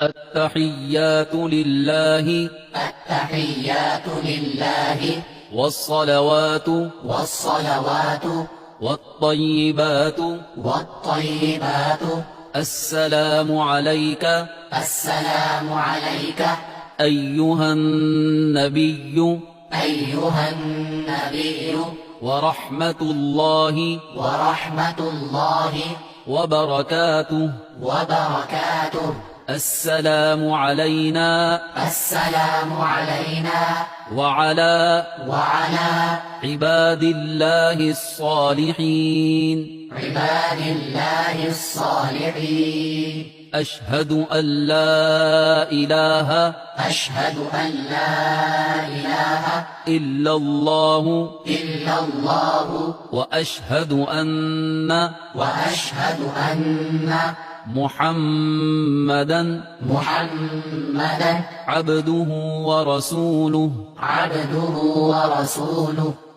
التحيات لله التحيات لله والصلوات والصلوات والطيبات والطيبات السلام عليك السلام عليك أيها النبي أيها النبي ورحمة الله ورحمة الله وبركاته. وبركاته. السلام علينا السلام علينا وعلى وعلى عباد الله الصالحين. عباد الله الصالحين. أشهد أن لا إله أشهد أن لا إله إلا الله إلا الله وأشهد وأشهد أن محمدا محمدا عبده ورسوله. عبده ورسوله.